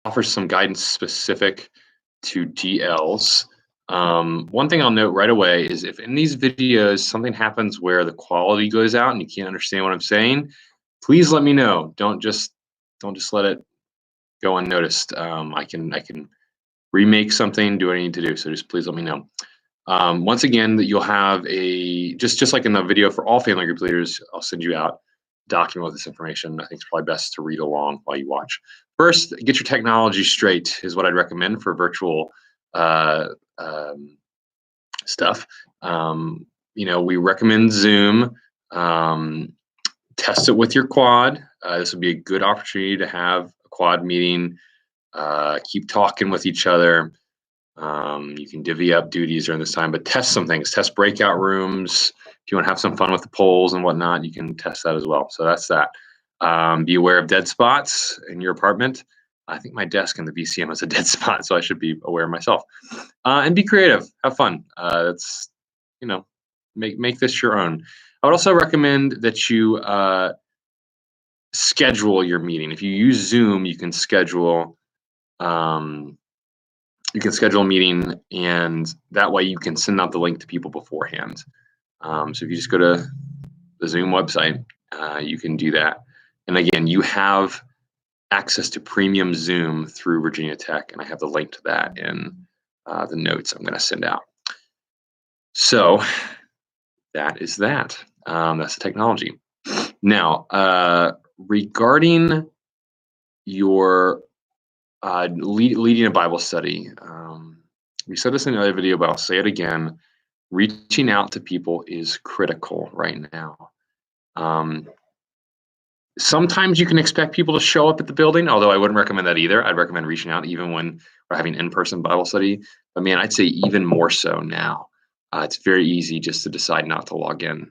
offers some guidance specific to DLs. One thing I'll note right away is if in these videos something happens where the quality goes out and you can't understand what I'm saying, please let me know. Don't just let it go unnoticed. I can remake something, do what I need to do. So just please let me know. Once again, that you'll have a just like in the video for all family group leaders, I'll send you out a document with this information. I think it's probably best to read along while you watch. First, get your technology straight is what I'd recommend for virtual uh, stuff. We recommend Zoom. Um, Test it with your quad. This would be a good opportunity to have a quad meeting. Keep talking with each other. You can divvy up duties during this time, but test some things. Test breakout rooms. If you want to have some fun with the polls and whatnot, you can test that as well. So that's that. Be aware of dead spots in your apartment. I think my desk in the VCM is a dead spot, so I should be aware myself. And be creative. Have fun. That's make this your own. I would also recommend that you schedule your meeting. If you use Zoom, you can schedule a meeting, and that way you can send out the link to people beforehand. So if you just go to the Zoom website, you can do that. And again, you have access to premium Zoom through Virginia Tech, and I have the link to that in the notes I'm going to send out. So that is that. That's the technology. Now, regarding your leading a Bible study, we said this in another video, but I'll say it again. Reaching out to people is critical right now. Sometimes you can expect people to show up at the building, although I wouldn't recommend that either. I'd recommend reaching out even when we're having in-person Bible study. But man, I'd say even more so now. It's very easy just to decide not to log in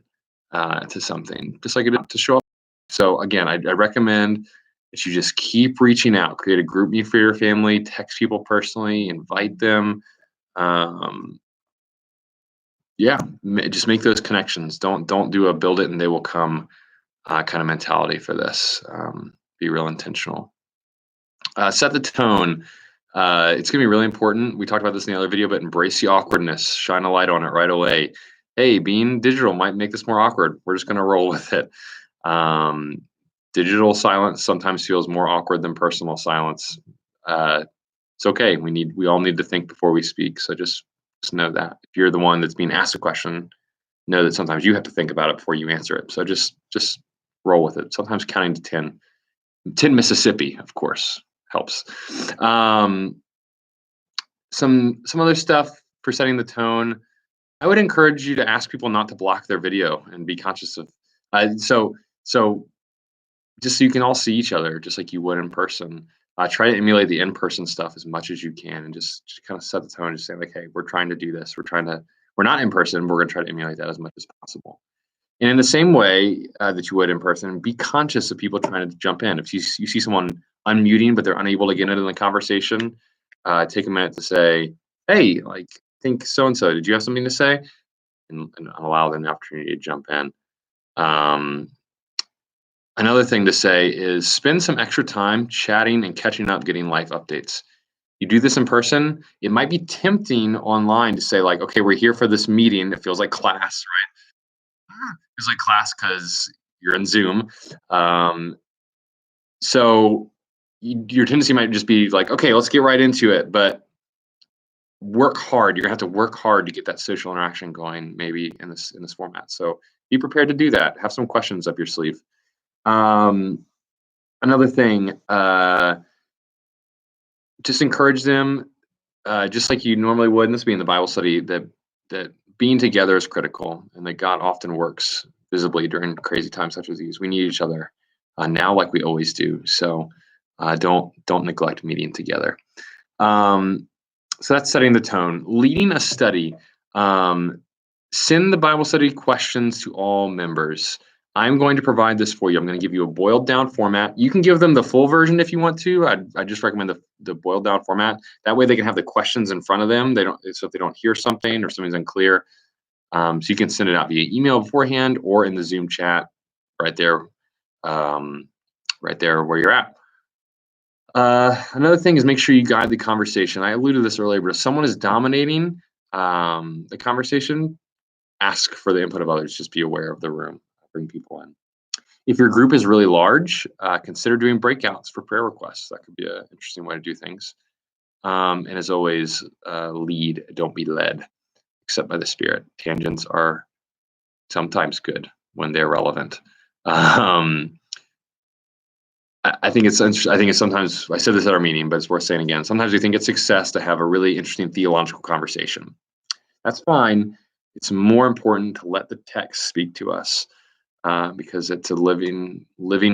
to something, just like it is to show up. So again, I recommend that you just keep reaching out, create a group meet for your family, text people personally, invite them. Just make those connections. Don't do a build it and they will come kind of mentality for this. Be real intentional. Set the tone. It's going to be really important. We talked about this in the other video, but embrace the awkwardness. Shine a light on it right away. Hey, being digital might make this more awkward. We're just going to roll with it. Digital silence sometimes feels more awkward than personal silence. It's okay. We all need to think before we speak. So just know that if you're the one that's being asked a question, know that sometimes you have to think about it before you answer it. So just roll with it. Sometimes counting to 10. 10 Mississippi, of course, helps. Some other stuff for setting the tone. I would encourage you to ask people not to block their video and be conscious of so just so you can all see each other just like you would in person. Try to emulate the in-person stuff as much as you can, and just kind of set the tone and just say like, hey, we're trying to do this. We're not in person. We're going to try to emulate that as much as possible. And in the same way that you would in person, be conscious of people trying to jump in. If you see someone unmuting, but they're unable to get into the conversation, take a minute to say, hey, like, I think so-and-so, did you have something to say? And allow them the opportunity to jump in. Another thing to say is spend some extra time chatting and catching up, getting life updates. You do this in person, it might be tempting online to say like, okay, we're here for this meeting. It feels like class, right? It feels like class because you're in Zoom. So your tendency might just be like, okay, let's get right into it. But work hard. You're gonna have to work hard to get that social interaction going, maybe in this format. So be prepared to do that. Have some questions up your sleeve. Another thing, just encourage them, just like you normally would, and this being the Bible study, that being together is critical, and that God often works visibly during crazy times such as these. We need each other now, like we always do. So don't neglect meeting together. So that's setting the tone. Leading a study. Send the Bible study questions to all members. I'm going to provide this for you. I'm going to give you a boiled down format. You can give them the full version if you want to. I just recommend the boiled down format. That way they can have the questions in front of them. So if they don't hear something or something's unclear, so you can send it out via email beforehand or in the Zoom chat right there where you're at. Another thing is make sure you guide the conversation. I alluded to this earlier, but if someone is dominating the conversation, ask for the input of others. Just be aware of the room. Bring people in. If your group is really large, consider doing breakouts for prayer requests. That could be an interesting way to do things. And as always, lead, don't be led, except by the Spirit. Tangents are sometimes good when they're relevant. I think it's sometimes, I said this at our meeting, but it's worth saying again. Sometimes we think it's success to have a really interesting theological conversation. That's fine. It's more important to let the text speak to us because it's a living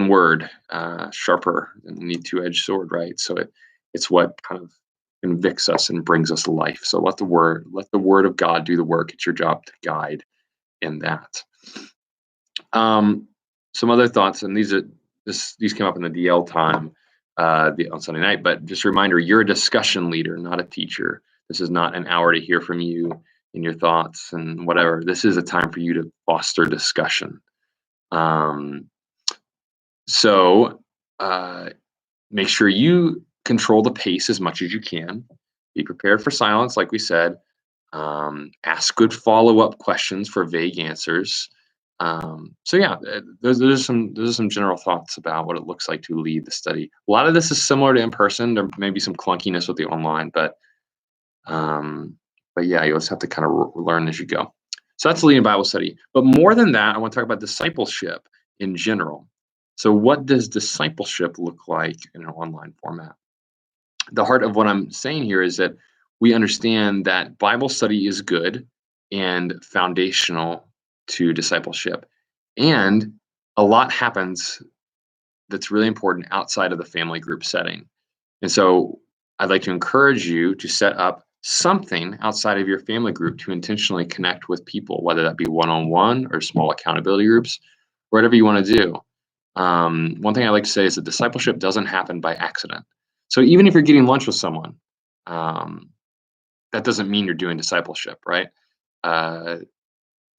word, sharper than any two-edged sword, right? So it's what kind of convicts us and brings us life. So let the word of God do the work. It's your job to guide in that. Some other thoughts, and these came up in the DL time on Sunday night, but just a reminder, you're a discussion leader, not a teacher. This is not an hour to hear from you and your thoughts and whatever. This is a time for you to foster discussion. So make sure you control the pace as much as you can. Be prepared for silence, like we said. Ask good follow-up questions for vague answers. So yeah, those are some general thoughts about what it looks like to lead the study. A lot of this is similar to in person. There may be some clunkiness with the online, but yeah, you'll just have to kind of learn as you go. So that's leading Bible study. But more than that, I want to talk about discipleship in general. So what does discipleship look like in an online format? The heart of what I'm saying here is that we understand that Bible study is good and foundational to discipleship. And a lot happens that's really important outside of the family group setting. And so I'd like to encourage you to set up something outside of your family group to intentionally connect with people, whether that be one-on-one or small accountability groups, whatever you want to do. One thing I like to say is that discipleship doesn't happen by accident. So even if you're getting lunch with someone, that doesn't mean you're doing discipleship, right?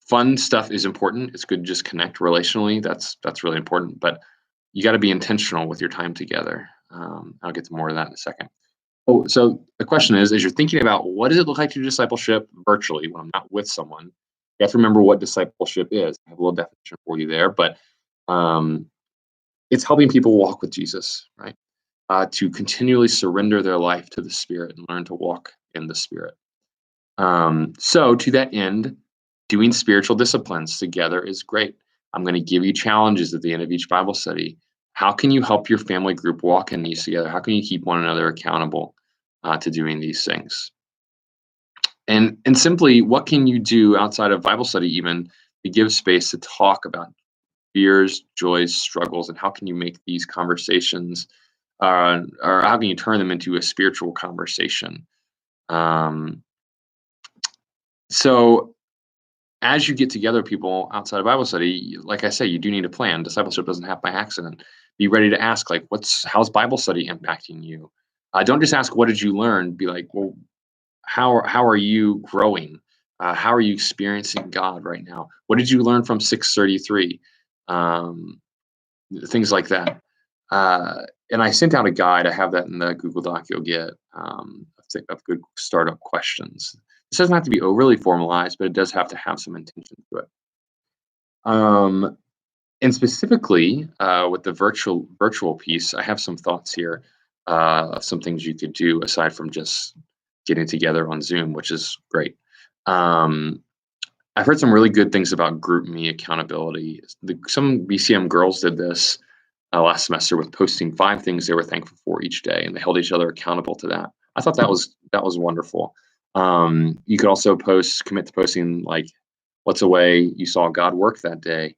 Fun stuff is important. It's good to just connect relationally. That's really important, but you got to be intentional with your time together. I'll get to more of that in a second. Oh, so the question is, as you're thinking about what does it look like to do discipleship virtually when I'm not with someone, you have to remember what discipleship is. I have a little definition for you there, but it's helping people walk with Jesus, right? To continually surrender their life to the Spirit and learn to walk in the Spirit. So to that end, doing spiritual disciplines together is great. I'm going to give you challenges at the end of each Bible study. How can you help your family group walk in these together? How can you keep one another accountable to doing these things? And simply, what can you do outside of Bible study even to give space to talk about fears, joys, struggles, and how can you make these conversations or how can you turn them into a spiritual conversation? So as you get together people outside of Bible study, like I say, you do need a plan. Discipleship doesn't happen by accident. Be ready to ask, like, how's Bible study impacting you? Don't just ask, what did you learn? Be like, well, how are you growing? How are you experiencing God right now? What did you learn from 633? Things like that. And I sent out a guide. I have that in the Google Doc you'll get of good startup questions. This doesn't have to be overly formalized, but it does have to have some intention to it. And specifically with the virtual piece, I have some thoughts here, some things you could do aside from just getting together on Zoom, which is great. I've heard some really good things about GroupMe accountability. Some BCM girls did this last semester with posting 5 things they were thankful for each day, and they held each other accountable to that. I thought that was wonderful. You could also commit to posting like, what's a way you saw God work that day?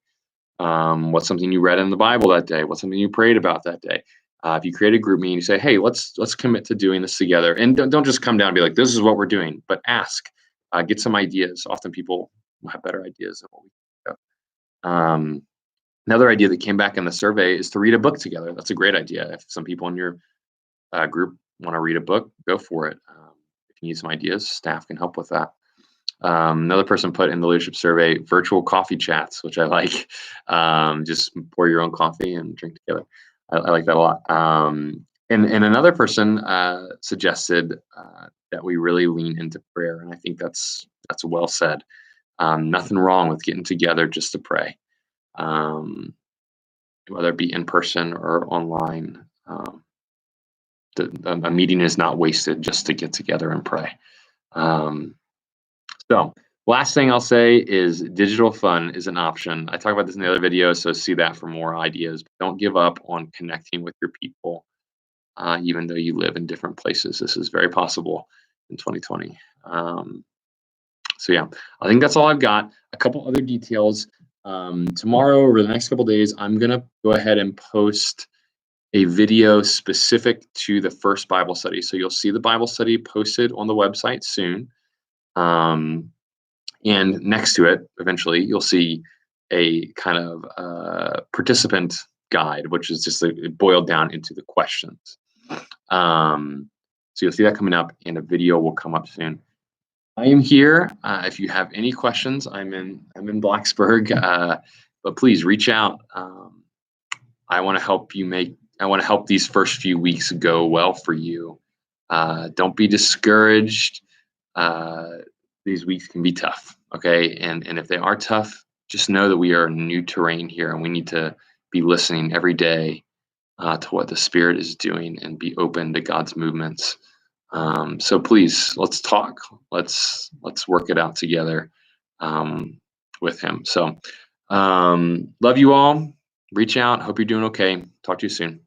What's something you read in the Bible that day? What's something you prayed about that day? If you create a GroupMe and you say, hey, let's commit to doing this together, and don't just come down and be like, this is what we're doing, but ask, get some ideas. Often people have better ideas than what we have. Another idea that came back in the survey is to read a book together. That's a great idea. If some people in your group want to read a book, go for it. If you need some ideas, staff can help with that. Another person put in the leadership survey virtual coffee chats, which I like. Just pour your own coffee and drink together. I like that a lot. And another person suggested that we really lean into prayer, and I think that's well said. Nothing wrong with getting together just to pray, um, whether it be in person or online. A meeting is not wasted just to get together and pray. Um, so, last thing I'll say is digital fun is an option. I talk about this in the other video, so see that for more ideas. Don't give up on connecting with your people, even though you live in different places. This is very possible in 2020. So yeah, I think that's all I've got. A couple other details. Tomorrow or the next couple days, I'm gonna go ahead and post a video specific to the first Bible study. So you'll see the Bible study posted on the website soon. Um, and next to it, eventually, you'll see a kind of participant guide, which is just boiled down into the questions. So you'll see that coming up, and a video will come up soon. I am here. If you have any questions, I'm in Blacksburg, but please reach out. I want to help you I want to help these first few weeks go well for you. Don't be discouraged. These weeks can be tough, okay? And if they are tough, just know that we are new terrain here, and we need to be listening every day to what the Spirit is doing and be open to God's movements. So please, let's talk. Let's work it out together with Him. So love you all. Reach out. Hope you're doing okay. Talk to you soon.